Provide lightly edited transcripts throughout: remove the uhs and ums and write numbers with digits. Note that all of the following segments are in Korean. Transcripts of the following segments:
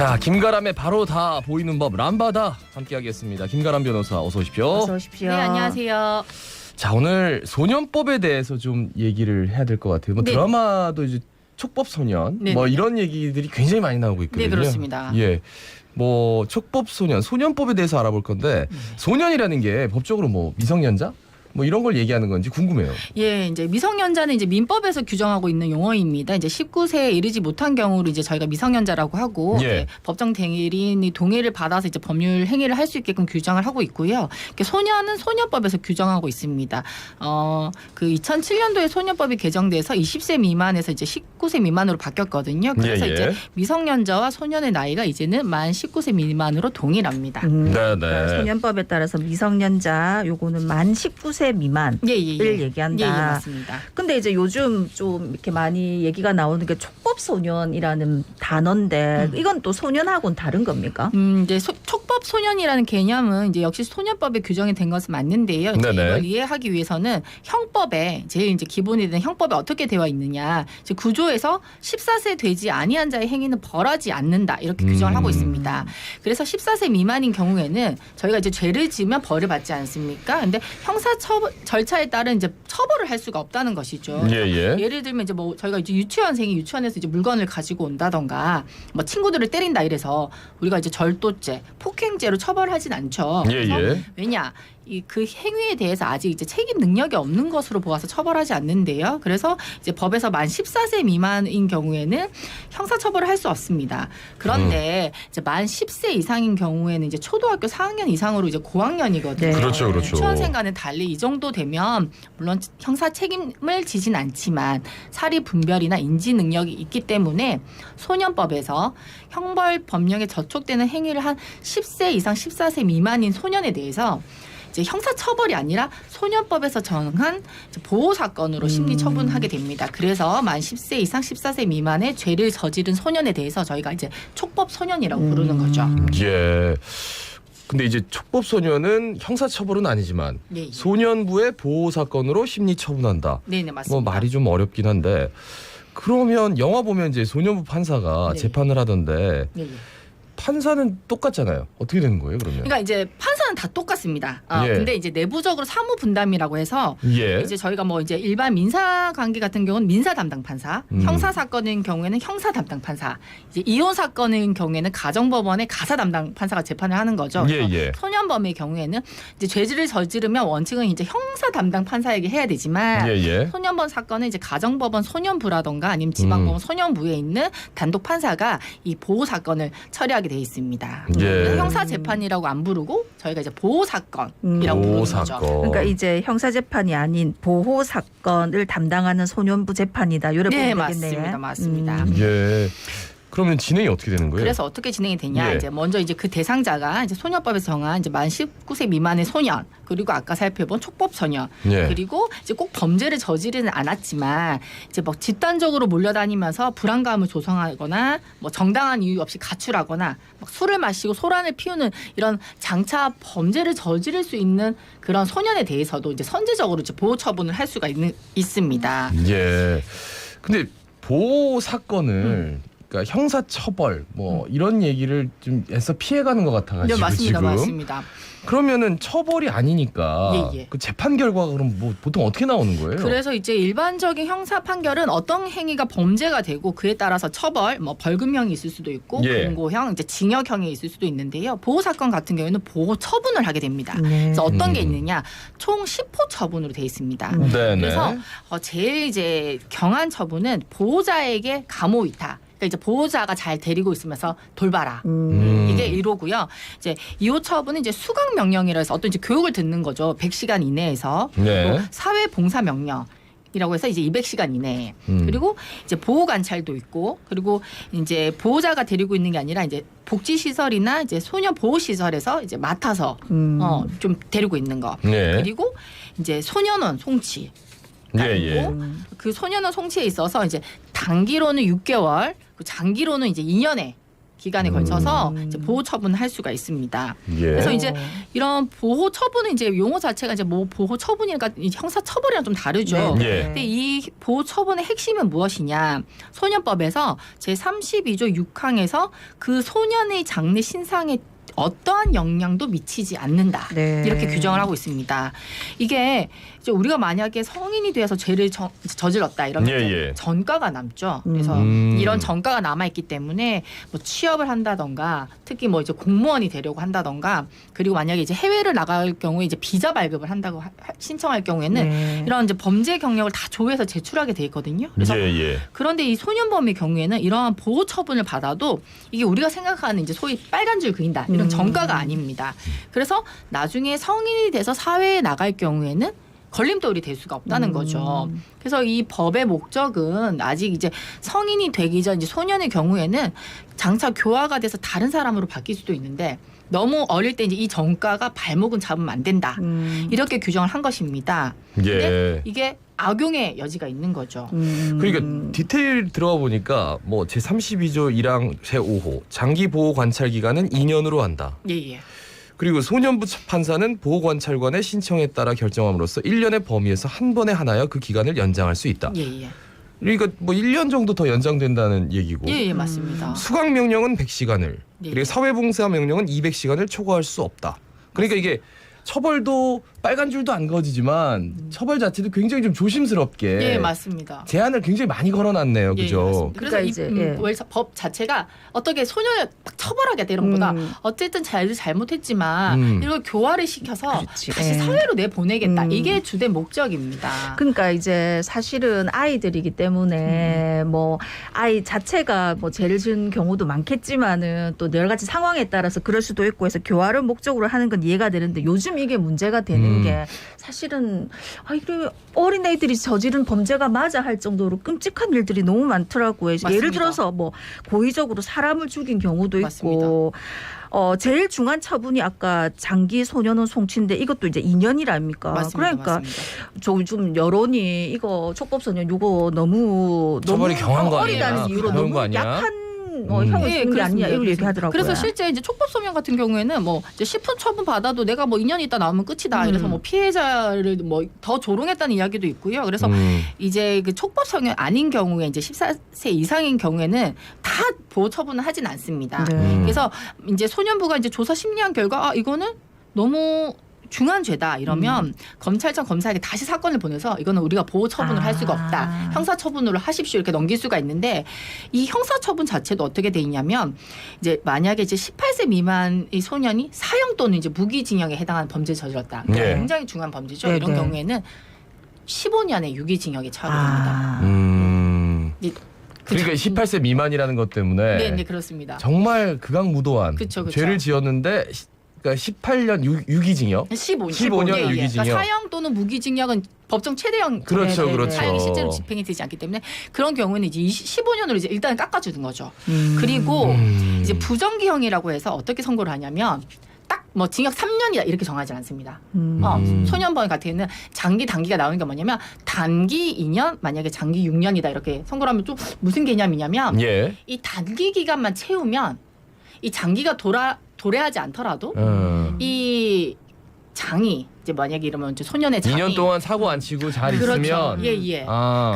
자, 김가람의 바로 다 보이는 법 람바다 함께하겠습니다. 김가람 변호사 어서 오십시오. 어서 오십시오. 네, 안녕하세요. 자, 오늘 소년법에 대해서 좀 얘기를 해야 될 것 같아요. 뭐 네. 드라마도 이제 촉법 소년 네, 뭐 네. 이런 얘기들이 굉장히 많이 나오고 있거든요. 네, 그렇습니다. 예. 뭐 촉법 소년, 소년법에 대해서 알아볼 건데 소년이라는 게 법적으로 뭐 미성년자? 뭐 이런 걸 얘기하는 건지 궁금해요. 예, 이제 미성년자는 이제 민법에서 규정하고 있는 용어입니다. 이제 19세에 이르지 못한 경우로 이제 저희가 미성년자라고 하고 예. 이제 법정 대리인이 동의를 받아서 이제 법률 행위를 할 수 있게끔 규정을 하고 있고요. 소년은 소년법에서 규정하고 있습니다. 그 2007년도에 소년법이 개정돼서 20세 미만에서 이제 19세 미만으로 바뀌었거든요. 그래서 예, 예. 이제 미성년자와 소년의 나이가 이제는 만 19세 미만으로 동일합니다. 네, 그러니까 소년법에 따라서 미성년자 요거는 만 19세 미만을 예. 얘기한다. 예, 맞습니다. 근데 이제 요즘 좀 이렇게 많이 얘기가 나오는 게 촉법 소년이라는 단어인데 이건 또 소년하고는 다른 겁니까? 이제 촉법 소년이라는 개념은 이제 역시 소년법에 규정이 된 것은 맞는데요. 이제 네네. 이걸 이해하기 위해서는 형법에 제일 이제 기본이 된 형법에 어떻게 되어 있느냐. 이제 구조에서 14세 되지 아니한 자의 행위는 벌하지 않는다 이렇게 규정을 하고 있습니다. 그래서 14세 미만인 경우에는 저희가 이제 죄를 지으면 벌을 받지 않습니까? 근데 형사 절차에 따른 이제 처벌을 할 수가 없다는 것이죠. 예. 예를 들면 이제 뭐 저희가 이제 유치원생이 유치원에서 이제 물건을 가지고 온다던가 뭐 친구들을 때린다 이래서 우리가 이제 절도죄, 폭행죄로 처벌하진 않죠. 그래서 왜냐? 그 행위에 대해서 아직 이제 책임 능력이 없는 것으로 보아서 처벌하지 않는데요. 그래서 이제 법에서 만 14세 미만인 경우에는 형사 처벌을 할 수 없습니다. 그런데 이제 만 10세 이상인 경우에는 이제 초등학교 4학년 이상으로 이제 고학년이거든요. 네. 그렇죠. 유치원생과는 달리 이 정도 되면 물론 형사 책임을 지진 않지만 사리 분별이나 인지 능력이 있기 때문에 소년법에서 형벌 법령에 저촉되는 행위를 한 10세 이상 14세 미만인 소년에 대해서 이제 형사 처벌이 아니라 소년법에서 정한 보호 사건으로 심리 처분하게 됩니다. 그래서 만 10세 이상 14세 미만의 죄를 저지른 소년에 대해서 저희가 이제 촉법 소년이라고 부르는 거죠. 예. 근데 이제 촉법 소년은 형사 처벌은 아니지만 예. 소년부의 보호 사건으로 심리 처분한다. 네, 맞습니다. 뭐 말이 좀 어렵긴 한데 그러면 영화 보면 이제 소년부 판사가 네. 재판을 하던데 예. 판사는 똑같잖아요. 어떻게 되는 거예요, 그러면? 그러니까 이제 판사는 다 똑같습니다. 예. 근데 이제 내부적으로 사무 분담이라고 해서 예. 이제 저희가 뭐 이제 일반 민사 관계 같은 경우는 민사 담당 판사, 형사 사건인 경우에는 형사 담당 판사, 이제 이혼 사건인 경우에는 가정법원의 가사 담당 판사가 재판을 하는 거죠. 예. 소년범의 경우에는 이제 죄를 저지르면 원칙은 이제 형사 담당 판사에게 해야 되지만 예. 소년범 사건은 이제 가정법원 소년부라던가 아니면 지방법원 소년부에 있는 단독 판사가 이 보호 사건을 처리하게 돼 있습니다. 예. 형사 재판이라고 안 부르고 저희가 이제 보호 사건이라고 보호 부르는 거죠. 사건. 그러니까 이제 형사 재판이 아닌 보호 사건을 담당하는 소년부 재판이다. 이렇게 네, 보면 되겠네. 맞습니다. 예. 그러면 진행이 어떻게 되는 거예요? 그래서 어떻게 진행이 되냐? 예. 이제 먼저 이제 그 대상자가 이제 소년법에서 정한 이제 만 19세 미만의 소년, 그리고 아까 살펴본 촉법 소년, 예. 그리고 이제 꼭 범죄를 저지르는 않았지만 이제 뭐 집단적으로 몰려다니면서 불안감을 조성하거나 뭐 정당한 이유 없이 가출하거나 막 술을 마시고 소란을 피우는 이런 장차 범죄를 저지를 수 있는 그런 소년에 대해서도 이제 선제적으로 이제 보호 처분을 할 수가 있습니다. 예. 근데 보호 사건을 그러니까 형사 처벌 뭐 이런 얘기를 좀 해서 피해가는 것 같아가지고 네, 맞습니다, 지금. 맞습니다. 그러면은 처벌이 아니니까 예. 그 재판 결과가 그럼 뭐 보통 어떻게 나오는 거예요? 그래서 이제 일반적인 형사 판결은 어떤 행위가 범죄가 되고 그에 따라서 처벌, 뭐 벌금형이 있을 수도 있고 예. 공고형, 이제 징역형이 있을 수도 있는데요. 보호 사건 같은 경우에는 보호 처분을 하게 됩니다. 네. 그래서 어떤 게 있느냐, 총 10호 처분으로 돼 있습니다. 네네. 그래서 제일 이제 경한 처분은 보호자에게 감호 위탁. 그러니까 이제 보호자가 잘 데리고 있으면서 돌봐라. 이게 1호고요. 이제 2호 처분은 이제 수강 명령이라 해서 어떤 이제 교육을 듣는 거죠. 100시간 이내에서. 네. 그리고 사회 봉사 명령. 이라고 해서 이제 200시간 이내에. 그리고 이제 보호 관찰도 있고, 그리고 이제 보호자가 데리고 있는 게 아니라 이제 복지 시설이나 이제 소년 보호 시설에서 이제 맡아서 좀 데리고 있는 거. 네. 그리고 이제 소년원 송치. 예. 그 소년원 송치에 있어서 이제 단기로는 6개월, 장기로는 이제 2년의 기간에 걸쳐서 이제 보호 처분을 할 수가 있습니다. 예. 그래서 이제 이런 보호 처분은 이제 용어 자체가 이제 뭐 보호 처분이니까 형사 처벌이랑 좀 다르죠. 네. 예. 근데 이 보호 처분의 핵심은 무엇이냐? 소년법에서 제 32조 6항에서 그 소년의 장래 신상에 어떠한 영향도 미치지 않는다. 네. 이렇게 규정을 하고 있습니다. 이게 이제 우리가 만약에 성인이 되어서 죄를 저질렀다 이러면 예, 이제 예. 전가가 남죠. 그래서 이런 전가가 남아 있기 때문에 뭐 취업을 한다던가 특히 뭐 이제 공무원이 되려고 한다던가 그리고 만약에 이제 해외를 나갈 경우에 이제 비자 발급을 한다고 신청할 경우에는 네. 이런 이제 범죄 경력을 다 조회해서 제출하게 돼 있거든요. 그래서 예. 그런데 이 소년범의 경우에는 이러한 보호 처분을 받아도 이게 우리가 생각하는 이제 소위 빨간 줄 그린다 이런 전가가 아닙니다. 그래서 나중에 성인이 돼서 사회에 나갈 경우에는 걸림돌이 될 수가 없다는 거죠. 그래서 이 법의 목적은 아직 이제 성인이 되기 전 이제 소년의 경우에는 장차 교화가 돼서 다른 사람으로 바뀔 수도 있는데 너무 어릴 때 이제 이 전가가 발목은 잡으면 안 된다. 이렇게 규정을 한 것입니다. 근데 예. 이게 악용의 여지가 있는 거죠. 그러니까 디테일 들어가 보니까 뭐 제 32조 1항 제 5호 장기 보호 관찰 기간은 2년으로 한다. 예. 그리고 소년부 판사는 보호관찰관의 신청에 따라 결정함으로써 1년의 범위에서 한 번에 하나여 그 기간을 연장할 수 있다. 예. 그러니까 뭐 1년 정도 더 연장된다는 얘기고 예, 맞습니다. 수강 명령은 100시간을 예. 그리고 사회봉사 명령은 200시간을 초과할 수 없다. 그러니까 이게 처벌도 빨간 줄도 안 그어지지만 처벌 자체도 굉장히 좀 조심스럽게 예, 맞습니다. 제한을 굉장히 많이 걸어놨네요. 예, 그죠? 맞습니다. 그래서 그러니까 이제, 예. 법 자체가 어떻게 소년을 딱 처벌하겠다 이런 것보다 어쨌든 잘못했지만 이걸 교화를 시켜서 그렇지. 다시 예. 사회로 내보내겠다. 이게 주된 목적입니다. 그러니까 이제 사실은 아이들이기 때문에 뭐 아이 자체가 뭐 죄를 지은 경우도 많겠지만은 또 여러 가지 상황에 따라서 그럴 수도 있고 해서 교화를 목적으로 하는 건 이해가 되는데 요즘 이게 문제가 되는 게 사실은 이래 어린애들이 저지른 범죄가 맞아 할 정도로 끔찍한 일들이 너무 많더라고요. 맞습니다. 예를 들어서 뭐 고의적으로 사람을 죽인 경우도 맞습니다. 있고 제일 중한 처분이 아까 장기 소년원 송치인데 이것도 이제 2년이랍니까? 맞습니다. 그러니까 맞습니다. 저 좀 여론이 이거 촉법소년 이거 너무 처벌이 경한 거 아니야? 어리다는 이유로 가벼운 너무 거 아니야? 약한 형을 예, 쓰는 게 아니냐 이걸 그렇습니다. 얘기하더라고요. 그래서 실제 이제 촉법소년 같은 경우에는 뭐 이제 10분 처분 받아도 내가 뭐 2년 있다 나오면 끝이다. 그래서 뭐 피해자를 뭐 더 조롱했다는 이야기도 있고요. 그래서 이제 그 촉법소년 아닌 경우에 이제 14세 이상인 경우에는 다 보호 처분을 하진 않습니다. 네. 그래서 이제 소년부가 이제 조사 심리한 결과 이거는 너무 중한 죄다 이러면 검찰청 검사에게 다시 사건을 보내서 이거는 우리가 보호 처분을 할 수가 없다. 형사 처분으로 하십시오 이렇게 넘길 수가 있는데 이 형사 처분 자체도 어떻게 돼 있냐면 이제 만약에 이제 18세 미만의 소년이 사형 또는 이제 무기징역에 해당하는 범죄를 저질렀다. 네. 굉장히 중한 범죄죠. 네, 이런 네. 경우에는 15년의 유기징역에 처하됩니다. 그러니까 18세 미만이라는 것 때문에 네, 그렇습니다. 정말 극악무도한 그쵸. 죄를 지었는데 그러니까 18년 유기징역 15년 예. 유기징역. 그러니까 사형 또는 무기징역은 법정 최대형 그렇죠, 네, 그렇죠. 사형이 실제로 집행이 되지 않기 때문에 그런 경우는 이제 15년으로 이제 일단 깎아주는 거죠. 그리고 이제 부정기형이라고 해서 어떻게 선고를 하냐면 딱 뭐 징역 3년이다 이렇게 정하지 않습니다. 소년범 같은 경우는 장기 단기가 나오는 게 뭐냐면 단기 2년 만약에 장기 6년이다 이렇게 선고를 하면 좀 무슨 개념이냐면 예. 이 단기 기간만 채우면 이 장기가 도래하지 않더라도 이 장이 이제 만약에 이러면 이제 소년의 장이 2년 동안 사고 안 치고 잘 그렇죠. 있으면 예.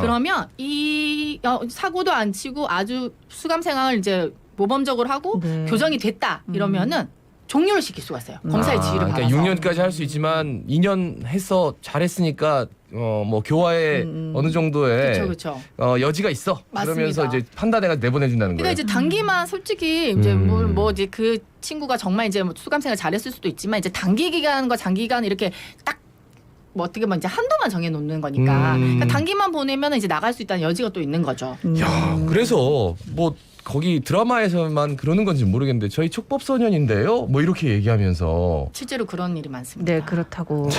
그러면 이 사고도 안 치고 아주 수감 생활을 이제 모범적으로 하고 네. 교정이 됐다 이러면은 종료를 시킬 수가 있어요. 검사의 지휘를 받아서. 그러니까 6년까지 할 수 있지만 2년 해서 잘했으니까 뭐 교화에 어느 정도의 그렇죠. 여지가 있어. 맞습니다. 그러면서 이제 판단해가 내보내준다는 그러니까 거예요. 이제 단기만 솔직히 이제 뭐 이제 그 친구가 정말 이제 뭐 수감 생활 잘했을 수도 있지만 이제 단기 기간과 장기 기간 이렇게 딱 뭐 어떻게 보면 이제 한도만 정해 놓는 거니까 그러니까 단기만 보내면 이제 나갈 수 있다는 여지가 또 있는 거죠. 야, 그래서 뭐 거기 드라마에서만 그러는 건지 모르겠는데 저희 촉법소년인데요. 뭐 이렇게 얘기하면서 실제로 그런 일이 많습니다. 네 그렇다고.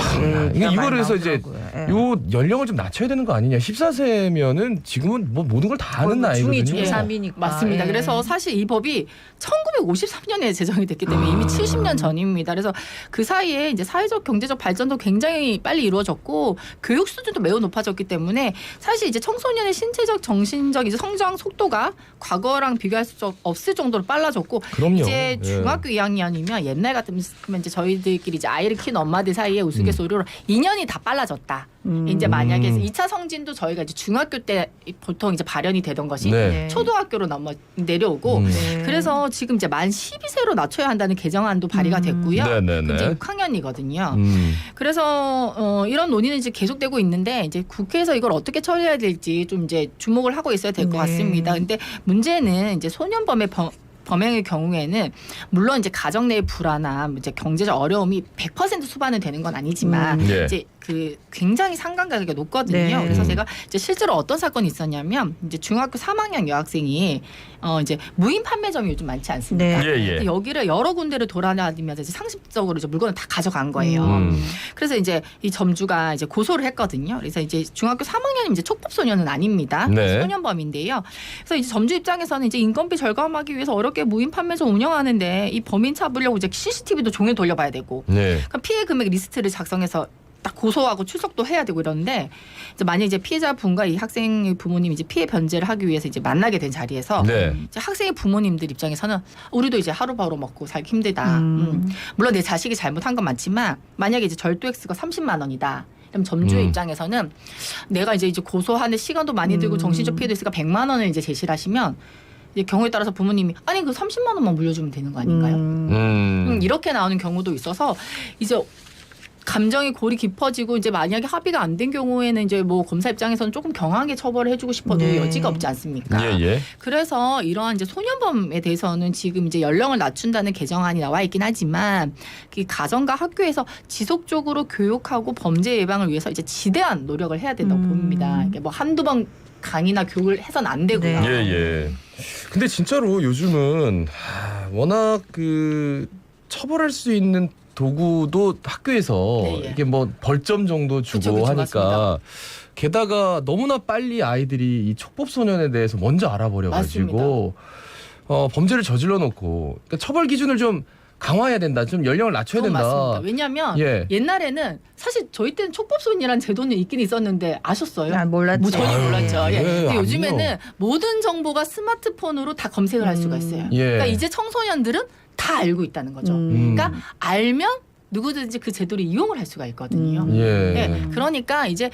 이게 이거를 해서 이제 나오더라고요. 요 연령을 좀 낮춰야 되는 거 아니냐. 14세면은 지금은 뭐 모든 걸 다 아는 나이거든요. 중이 중3이니까. 맞습니다. 그래서 사실 이 법이 1953년에 제정이 됐기 때문에 이미 70년 전입니다. 그래서 그 사이에 이제 사회적 경제적 발전도 굉장히 빨리 이루어졌고 교육 수준도 매우 높아졌기 때문에 사실 이제 청소년의 신체적 정신적 이제 성장 속도가 과거랑 비교할 수 없을 정도로 빨라졌고 그럼요. 이제 예. 중학교 2학년이면 옛날 같으면 이제 저희들끼리 이제 아이를 키운 엄마들 사이에 우스갯소리로 2년이 다 빨라졌다. 이제 만약에 2차 성진도 저희가 이제 중학교 때 보통 이제 발현이 되던 것이 네. 초등학교로 내려오고 네. 그래서 지금 이제 만 12세로 낮춰야 한다는 개정안도 발의가 됐고요. 네네네. 이제 6학년이거든요. 음. 그래서 이런 논의는 이제 계속되고 있는데 이제 국회에서 이걸 어떻게 처리해야 될지 좀 이제 주목을 하고 있어야 될 것 네. 같습니다. 근데 문제는 이제 소년범의 범행의 경우에는 물론 이제 가정 내의 불안함, 이제 경제적 어려움이 100% 수반은 되는 건 아니지만 네. 이제 그 굉장히 상관관계가 높거든요. 네. 그래서 제가 이제 실제로 어떤 사건이 있었냐면 이제 중학교 3학년 여학생이 이제 무인 판매점이 요즘 많지 않습니까? 네. 예, 예. 근데 여기를 여러 군데를 돌아다니면서 이제 상습적으로 이제 물건을 다 가져간 거예요. 그래서 이제 이 점주가 이제 고소를 했거든요. 그래서 이제 중학교 3학년이면 이제 촉법소년은 아닙니다. 네. 소년범인데요. 그래서 이제 점주 입장에서는 이제 인건비 절감하기 위해서 어렵게 무인 판매점 운영하는데 이 범인 잡으려고 이제 CCTV도 종일 돌려봐야 되고 네. 그러니까 피해 금액 리스트를 작성해서 딱 고소하고 출석도 해야 되고 이러는데 이제 만약 이제 피해자 분과 이 학생의 부모님이 이제 피해 변제를 하기 위해서 이제 만나게 된 자리에서 네. 이제 학생의 부모님들 입장에서는 우리도 이제 하루바로 먹고 살기 힘들다. 물론 내 자식이 잘못한 건 맞지만 만약에 이제 절도 액수가 30만 원이다. 그럼 점주의 입장에서는 내가 이제 고소하는 시간도 많이 들고 정신적 피해도 있으니까 100만 원을 이제 제시를 하시면 이제 경우에 따라서 부모님이 아니 그 30만 원만 물려주면 되는 거 아닌가요? 이렇게 나오는 경우도 있어서 이제 감정의 골이 깊어지고 이제 만약에 합의가 안 된 경우에는 이제 뭐 검사 입장에서는 조금 경하게 처벌을 해주고 싶어도 네. 여지가 없지 않습니까? 예, 예. 그래서 이러한 이제 소년범에 대해서는 지금 이제 연령을 낮춘다는 개정안이 나와 있긴 하지만 그 가정과 학교에서 지속적으로 교육하고 범죄 예방을 위해서 이제 지대한 노력을 해야 된다고 봅니다. 이게 뭐 한두 번 강의나 교육을 해서는 안 되고요. 네. 예, 예. 근데 진짜로 요즘은 워낙 그 처벌할 수 있는 도구도 학교에서 네, 예. 이게 뭐 벌점 정도 주고 그쵸, 하니까 맞습니다. 게다가 너무나 빨리 아이들이 이 촉법 소년에 대해서 먼저 알아버려가지고 범죄를 저질러 놓고 그러니까 처벌 기준을 좀 강화해야 된다. 좀 연령을 낮춰야 그건 된다. 맞습니다. 왜냐하면 예. 옛날에는 사실 저희 때는 촉법소년이라는 제도는 있긴 있었는데 아셨어요? 난 몰랐죠. 뭐 전혀 아유, 몰랐죠. 예. 예, 근데 아니요. 요즘에는 모든 정보가 스마트폰으로 다 검색을 할 수가 있어요. 예. 그러니까 이제 청소년들은 다 알고 있다는 거죠. 그러니까 알면 누구든지 그 제도를 이용을 할 수가 있거든요. 예. 네, 그러니까 이제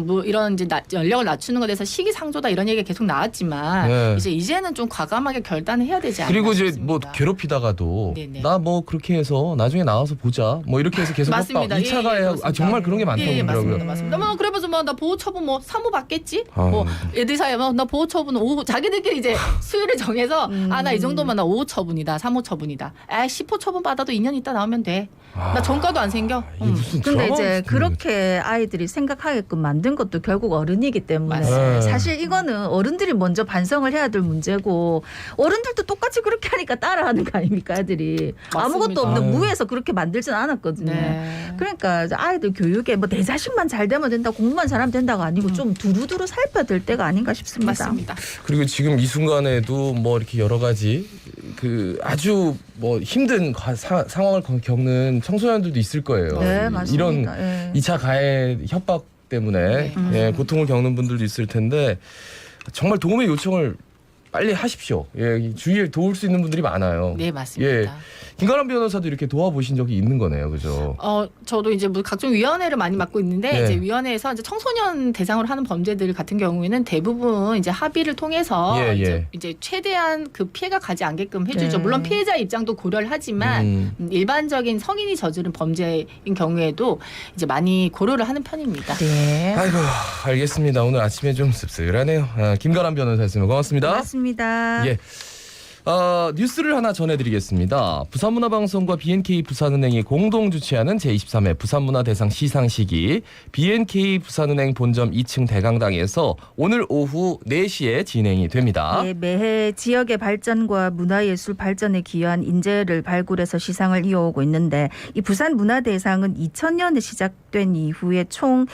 뭐 이런 이제 연령을 낮추는 것에 대해서 시기상조다 이런 얘기가 계속 나왔지만 네. 이제는 좀 과감하게 결단을 해야 되지 않나 그리고 이제 싶습니다. 뭐 괴롭히다가도 네네. 나 뭐 그렇게 해서 나중에 나와서 보자. 뭐 이렇게 해서 계속 맞습니다. 협박 2차 가해 그렇습니다. 정말 그런 게 많다고 예, 그러더라고요. 맞습니다, 맞습니다. 뭐 그래서 뭐 나 보호 처분 뭐 사무 받겠지. 아. 뭐 애들 사이에 나 보호 처분은 5 자기들끼리 이제 수위를 정해서 아 나 이 정도면 나 5호 처분이다, 3호 처분이다. 10호 처분 받아도 2년 있다 나오면 돼. 나 전과도 안 생겨. 이게 무슨 근데 드라마 이제 같은 그렇게 아이들이 생각하게끔 만든 것도 결국 어른이기 때문에 맞아요. 사실 이거는 어른들이 먼저 반성을 해야 될 문제고 어른들도 똑같이 그렇게 하니까 따라하는 거 아닙니까 애들이 맞습니다. 아무것도 없는 아유. 무에서 그렇게 만들진 않았거든요. 네. 그러니까 이제 아이들 교육에 뭐 내 자식만 잘 되면 된다 공부만 잘하면 된다가 아니고 좀 두루두루 살펴야 될 때가 아닌가 싶습니다. 맞습니다. 그리고 지금 이 순간에도 뭐 이렇게 여러 가지 그 아주 뭐 힘든 상황을 겪는 청소년들도 있을 거예요. 네, 맞습니다. 이런 예. 2차 가해 협박 때문에 네. 예, 고통을 겪는 분들도 있을 텐데 정말 도움의 요청을 빨리 하십시오. 예, 주위에 도울 수 있는 분들이 많아요. 네, 맞습니다. 예. 김가람 변호사도 이렇게 도와보신 적이 있는 거네요, 그죠? 저도 이제 뭐 각종 위원회를 많이 맡고 있는데 네. 이제 위원회에서 이제 청소년 대상으로 하는 범죄들 같은 경우에는 대부분 이제 합의를 통해서 예, 예. 이제 최대한 그 피해가 가지 않게끔 해주죠. 네. 물론 피해자 입장도 고려를 하지만 일반적인 성인이 저지른 범죄인 경우에도 이제 많이 고려를 하는 편입니다. 네. 아이고, 알겠습니다. 오늘 아침에 좀 씁쓸하네요. 김가람 변호사였습니다. 고맙습니다. 고맙습니다. 예. 뉴스를 하나 전해드리겠습니다. 부산문화방송과 BNK 부산은행이 공동 주최하는 제23회 부산문화대상 시상식이 BNK 부산은행 본점 2층 대강당에서 오늘 오후 4시에 진행이 됩니다. 네, 매해 지역의 발전과 문화예술 발전에 기여한 인재를 발굴해서 시상을 이어오고 있는데 이 부산문화대상은 2000년에 시작된 이후에 총